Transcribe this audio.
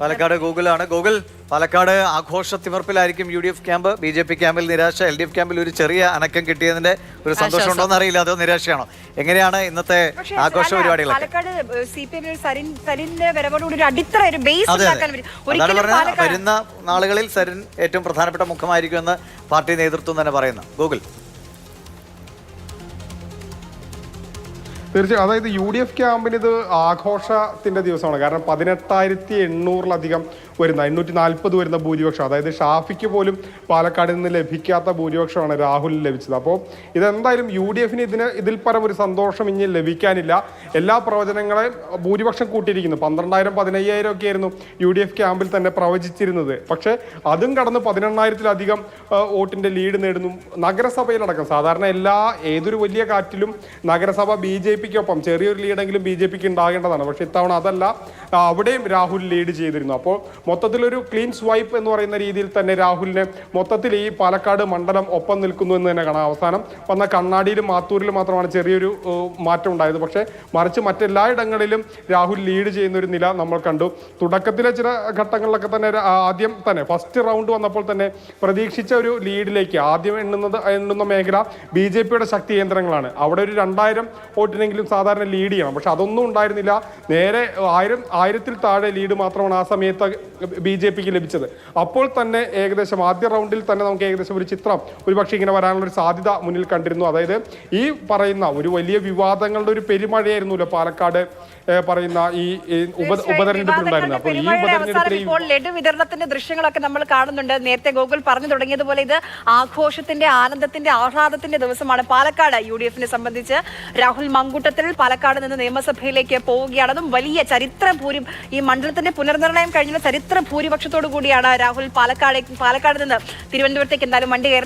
Palakkad ഗൂഗിളാണ്. Google, Palakkad ആഘോഷ തിമിർപ്പിലായിരിക്കും U D F camp. B J P ക്യാമ്പിൽ നിരാശ, എൽ ഡി എഫ് ക്യാമ്പിൽ ഒരു ചെറിയ അനക്കം കിട്ടിയതിന്റെ ഒരു സന്തോഷം ഉണ്ടോന്ന് അറിയില്ല, അതോ നിരാശയാണോ? എങ്ങനെയാണ് ഇന്നത്തെ ആഘോഷ പരിപാടികൾ? പാലക്കാട് സരിന്റെ വരവോടുകൂടി ഒരു അടിത്തറ, ഒരു ബേസ് ഉണ്ടാക്കാൻ അതാണ് പറഞ്ഞത്. വരുന്ന നാളുകളിൽ സരിൻ ഏറ്റവും പ്രധാനപ്പെട്ട മുഖമായിരിക്കുമെന്ന് പാർട്ടി നേതൃത്വം തന്നെ പറയുന്നു. ഗൂഗിൾ തീർച്ചയായും, അതായത് യു ഡി എഫ് ക്യാമ്പിന് ഇത് ആഘോഷത്തിന്റെ ദിവസമാണ്. കാരണം 18,800-ലധികം വരുന്ന 840 വരുന്ന ഭൂരിപക്ഷം, അതായത് ഷാഫിക്ക് പോലും പാലക്കാട് നിന്ന് ലഭിക്കാത്ത ഭൂരിപക്ഷമാണ് രാഹുലിന് ലഭിച്ചത്. അപ്പോൾ ഇതെന്തായാലും യു ഡി എഫിന് ഇതിൽ പരം ഒരു സന്തോഷം ഇനി ലഭിക്കാനില്ല. എല്ലാ പ്രവചനങ്ങളെയും ഭൂരിപക്ഷം കൂട്ടിയിരിക്കുന്നു. 12,000 15,000 ഒക്കെ ആയിരുന്നു യു ഡി എഫ് ക്യാമ്പിൽ തന്നെ പ്രവചിച്ചിരുന്നത്. പക്ഷേ അതും കടന്ന് 18,000-ലധികം വോട്ടിന്റെ ലീഡ് നേടുന്നു. നഗരസഭയിലടക്കം സാധാരണ ഏതൊരു വലിയ കാറ്റിലും നഗരസഭ BJP-ക്കൊപ്പം ചെറിയൊരു ലീഡെങ്കിലും BJP-ക്ക് ഉണ്ടാകേണ്ടതാണ്. പക്ഷെ ഇത്തവണ അതല്ല, അവിടെയും രാഹുൽ ലീഡ് ചെയ്തിരുന്നു. അപ്പോൾ മൊത്തത്തിലൊരു ക്ലീൻ സ്വൈപ്പ് എന്ന് പറയുന്ന രീതിയിൽ തന്നെ രാഹുലിനെ മൊത്തത്തിൽ ഈ പാലക്കാട് മണ്ഡലം ഒപ്പം നിൽക്കുന്നു എന്ന് തന്നെ കാണാം. അവസാനം വന്ന കണ്ണാടിയിലും മാത്തൂരിലും മാത്രമാണ് ചെറിയൊരു മാറ്റം ഉണ്ടായത്. പക്ഷേ മറിച്ച് മറ്റെല്ലായിടങ്ങളിലും രാഹുൽ ലീഡ് ചെയ്യുന്ന ഒരു നില നമ്മൾ കണ്ടു. തുടക്കത്തിലെ ചില ഘട്ടങ്ങളിലൊക്കെ തന്നെ ആദ്യം തന്നെ ഫസ്റ്റ് റൗണ്ട് വന്നപ്പോൾ തന്നെ പ്രതീക്ഷിച്ച ഒരു ലീഡിലേക്ക് ആദ്യം എണ്ണുന്ന മേഖല BJP-യുടെ ശക്തി കേന്ദ്രങ്ങളാണ്. അവിടെ ഒരു 2,000 വോട്ടിനെങ്കിലും സാധാരണ ലീഡ് ചെയ്യണം. പക്ഷെ അതൊന്നും ഉണ്ടായിരുന്നില്ല. നേരെ 1000-ൽ താഴെ ലീഡ് മാത്രമാണ് ആ സമയത്ത് BJP-ക്ക് ലഭിച്ചത്. അപ്പോൾ തന്നെ ഏകദേശം ആദ്യ റൗണ്ടിൽ തന്നെ നമുക്ക് ഏകദേശം ഒരു ചിത്രം ഒരുപക്ഷെ ഇങ്ങനെ വരാനുള്ള ഒരു സാധ്യത മുന്നിൽ കണ്ടിരുന്നു. അതായത് ഈ പറയുന്ന ഒരു വലിയ വിവാദങ്ങളുടെ ഒരു പെരുമഴയായിരുന്നല്ലോ പാലക്കാട് പറയുന്ന ഈ ഉപതെരഞ്ഞെടുപ്പിലുണ്ടായിരുന്നു. അപ്പോൾ ഈ ഉപതെരഞ്ഞെടുപ്പിൽ ലഡു വിതരണത്തിന്റെ ദൃശ്യങ്ങളൊക്കെ നമ്മൾ കാണുന്നുണ്ട്. നേരത്തെ ഗൂഗിൾ പറഞ്ഞു തുടങ്ങിയതുപോലെ ഇത് ആഘോഷത്തിന്റെ, ആനന്ദത്തിന്റെ, ആഹ്ലാദത്തിന്റെ ദിവസമാണ് പാലക്കാട്. UDF-നെ സംബന്ധിച്ച് രാഹുൽ മങ്കൂട്ടത്തിൽ പാലക്കാട് നിന്ന് നിയമസഭയിലേക്ക് പോവുകയാണ്. അതും വലിയ ഈ മണ്ഡലത്തിന്റെ പുനർനിർണയം കഴിഞ്ഞ ചരിത്ര ഭൂരിപക്ഷത്തോടു കൂടിയാണ് രാഹുൽ പാലക്കാട് നിന്ന് തിരുവനന്തപുരത്തേക്ക് എന്തായാലും വണ്ടി കയറുന്നത്.